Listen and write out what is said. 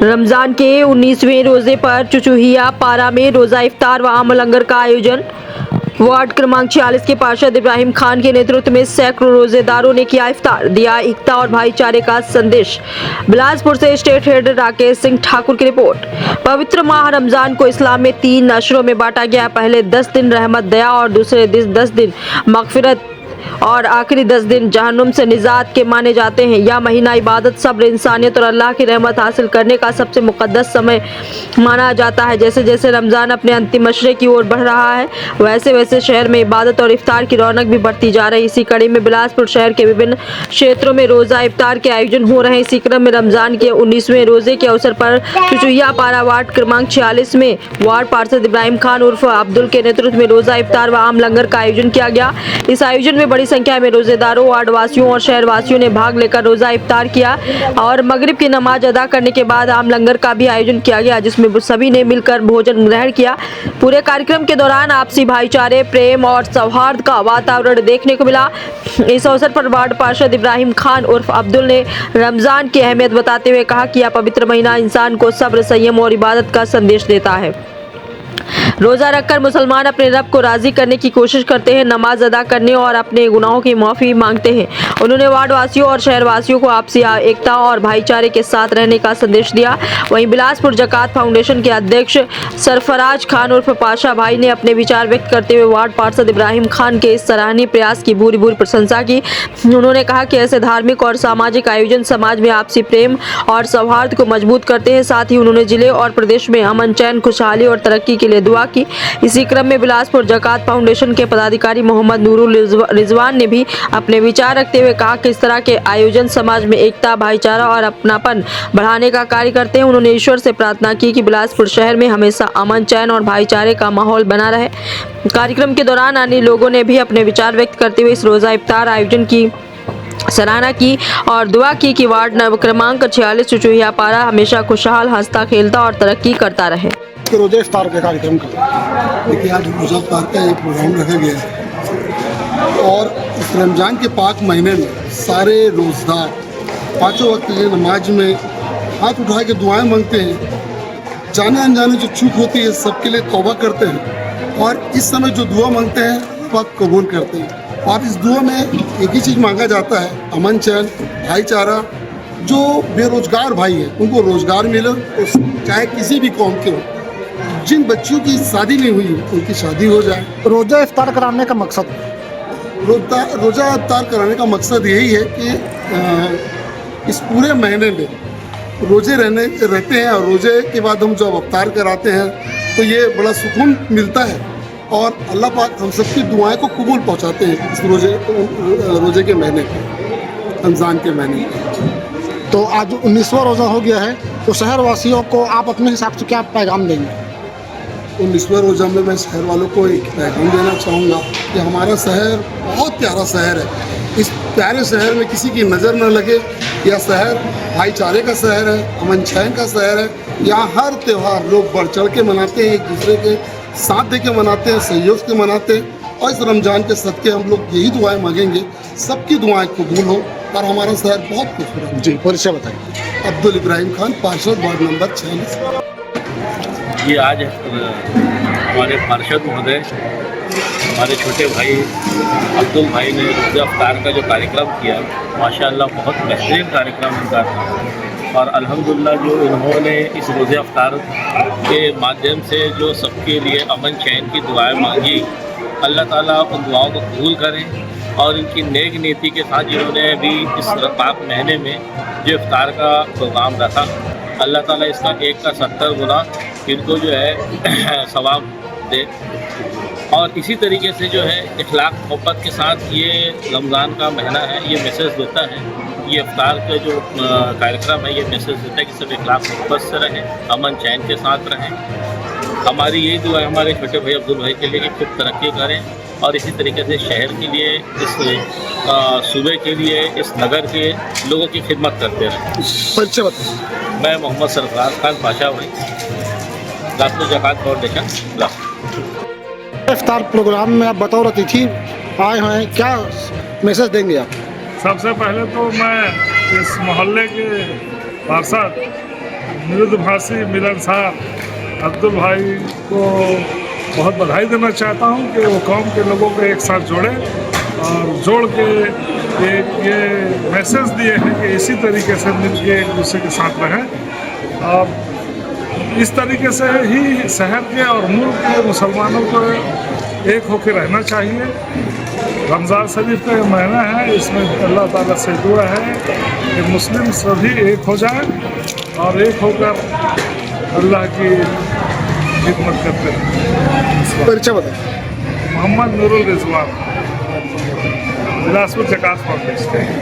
रमजान के 19वें रोजे पर चुचुहिया पारा में रोजा इफ्तार व आम लंगर का आयोजन। वार्ड क्रमांक 46 के पार्षद इब्राहिम खान के नेतृत्व में सैकड़ों रोजेदारों ने किया इफ्तार, दिया एकता और भाईचारे का संदेश। बिलासपुर से स्टेट हेड राकेश सिंह ठाकुर की रिपोर्ट। पवित्र माह रमजान को इस्लाम में 3 अशरों में बांटा गया। पहले 10 दिन रहमत दया और दूसरे 10 दिन मगफिरत और आखिरी 10 दिन जहन्नुम से निजात के माने जाते हैं। यह महीना इबादत, सब्र, इंसानियत और अल्लाह की रहमत हासिल करने का सबसे मुकद्दस समय माना जाता है। जैसे जैसे रमजान अपने अंतिम अशरे की ओर बढ़ रहा है, वैसे वैसे शहर में इबादत और इफ्तार की रौनक भी बढ़ती जा रही है। इसी कड़ी में बिलासपुर शहर के विभिन्न क्षेत्रों में रोजा इफ्तार के आयोजन हो रहे हैं। इसी क्रम में रमजान के 19वें रोजे के अवसर पर चुचुहिया पारा वार्ड क्रमांक 46 में वार्ड पार्षद इब्राहिम खान उर्फ अब्दुल के नेतृत्व में रोजा इफ्तार व आम लंगर का आयोजन किया गया। इस आयोजन में बड़ी संख्या में रोजेदारों, वार्ड वासियों और शहर वासियों ने भाग लेकर रोजा इफ्तार किया और मगरिब की नमाज अदा करने के बाद आम लंगर का भी आयोजन किया गया, जिसमें सभी ने मिलकर भोजन ग्रहण किया। पूरे कार्यक्रम के दौरान आपसी भाईचारे, प्रेम और सौहार्द का वातावरण देखने को मिला। इस अवसर पर वार्ड पार्षद इब्राहिम खान उर्फ अब्दुल ने रमजान की अहमियत बताते हुए कहा कि यह पवित्र महीना इंसान को सब्र, संयम और इबादत का संदेश देता है। रोजा रखकर मुसलमान अपने रब को राजी करने की कोशिश करते हैं, नमाज अदा करने और अपने गुनाहों की माफी मांगते हैं। उन्होंने वार्ड वासियों और शहर वासियों को आपसी एकता और भाईचारे के साथ रहने का संदेश दिया। वहीं बिलासपुर जकात फाउंडेशन के अध्यक्ष सरफराज खान उर्फ पाशा भाई ने अपने विचार व्यक्त करते हुए वार्ड पार्षद इब्राहिम खान के इस सराहनीय प्रयास की भूरी भूरी प्रशंसा की। उन्होंने कहा कि ऐसे धार्मिक और सामाजिक आयोजन समाज में आपसी प्रेम और सौहार्द को मजबूत करते हैं। साथ ही उन्होंने जिले और प्रदेश में अमन, चैन, खुशहाली और तरक्की के लिए दुआ की। इसी क्रम में बिलासपुर जकात फाउंडेशन के पदाधिकारी मोहम्मद नूरुल रिजवान ने भी अपने विचार रखते हुए कहा कि इस तरह के आयोजन समाज में एकता, भाईचारा और अपनापन बढ़ाने का कार्य करते हैं। उन्होंने ईश्वर से प्रार्थना की कि बिलासपुर शहर में हमेशा अमन, चैन और भाईचारे का माहौल बना रहे। कार्यक्रम के दौरान अन्य लोगों ने भी अपने विचार व्यक्त करते हुए इस रोजा इफ्तार आयोजन की सराहना की और दुआ की कि वार्ड क्रमांक 46 चुचुहिया पारा हमेशा खुशहाल, हंसता, खेलता और तरक्की करता रहे। रोजा इफ्तार के कार्यक्रम का देखिए, आज रोजा इफ्तार का एक प्रोग्राम रखा गया है और इस रमज़ान के पाक महीने में सारे रोज़दार 5 वक्त की नमाज में हाथ उठा के दुआएं मांगते हैं। जाने अनजाने जो चूक होती है सबके लिए तौबा करते हैं और इस समय जो दुआ मांगते हैं पाक कबूल करते हैं। और इस दुआ में एक ही चीज़ मांगा जाता है, अमन, चैन, भाईचारा। जो बेरोजगार भाई हैं उनको रोज़गार मिले, चाहे किसी भी कौम के हो। जिन बच्चियों की शादी नहीं हुई उनकी शादी हो जाए। रोजा इफ्तार कराने का मकसद रोजा इफ्तार कराने का मकसद यही है कि इस पूरे महीने में रोजे रहते हैं और रोजे के बाद हम जब इफ्तार कराते हैं तो ये बड़ा सुकून मिलता है और अल्लाह पाक हम सबकी दुआएं को कबूल पहुंचाते हैं इस रोजे के महीने में, रमज़ान के महीने में। तो आज 19वां रोजा हो गया है, तो शहर वासियों को आप अपने हिसाब से क्या पैगाम देंगे? 19वें रोज़ा में मैं शहर वालों को एक पैगाम देना चाहूँगा कि हमारा शहर बहुत प्यारा शहर है। इस प्यारे शहर में किसी की नज़र न लगे। यह शहर भाईचारे का शहर है, अमन चैन का शहर है। यहाँ हर त्यौहार लोग बढ़ चढ़ के मनाते हैं, एक दूसरे के साथ दे के मनाते हैं, सहयोग से मनाते हैं। और इस रमज़ान के सदके हम लोग यही दुआएँ मांगेंगे, सबकी दुआएँ कबूल हो और हमारा शहर बहुत खूबसूरत। जी, परिचय बताइए। अब्दुल इब्राहिम खान, पार्षद, वार्ड नंबर 46। ये आज हमारे पार्षद महोदय, हमारे छोटे भाई अब्दुल भाई ने रोज़ा इफ्तार का जो कार्यक्रम किया, माशाअल्लाह बहुत बेहतरीन कार्यक्रम उनका था। और अल्हम्दुलिल्लाह जो इन्होंने इस रोज़ा इफ्तार के माध्यम से जो सबके लिए अमन चैन की दुआएं मांगी, अल्लाह ताला उन दुआओं को कबूल करें। और इनकी नेक नीति के साथ जिन्होंने भी इस पाक महीने में जो इफ्तार का प्रोग्राम रखा, अल्लाह ताला इसका 1 का 70 गुना इनको जो है सवाब दे। और इसी तरीके से जो है इखलाक मोहब्बत के साथ ये रमज़ान का महीना है, ये मैसेज देता है। ये इफ्तार का जो कार्यक्रम है ये मैसेज देता है कि सब इखलाक मोहब्बत से रहें, अमन चैन के साथ रहें। हमारी यही दुआ है हमारे छोटे भाई अब्दुल भाई के लिए कि खूब तरक्की करें और इसी तरीके से शहर के लिए, इस सूबे के लिए, इस नगर के लोगों की खिदमत करते रहें। परिचय बताइए। मैं मोहम्मद सरफराज खान पाशा भाई, बिलासपुर जकात फाउंडेशन बिलासपुर। इफ्तार प्रोग्राम में आप बतौर अतिथि आए हैं, क्या मैसेज देंगे आप? सबसे पहले तो मैं इस मोहल्ले के पार्षद मृदुभाषी मिलनसार अब्दुल भाई को बहुत बधाई देना चाहता हूँ कि वो कौम के लोगों को एक साथ जोड़े और जोड़ के ये मैसेज दिए हैं कि इसी तरीके से मिलके एक दूसरे के साथ रहें और इस तरीके से ही शहर के और मुल्क के मुसलमानों को एक होकर रहना चाहिए। रमज़ान शरीफ का महीना है, इसमें अल्लाह ताला से दुआ है कि मुस्लिम सभी एक हो जाएं और एक होकर अल्लाह की खिदमत करते रहें। परिचय बताएं। मोहम्मद नूरुल रिजवान, बिलासपुर जकात फाउंडेशन।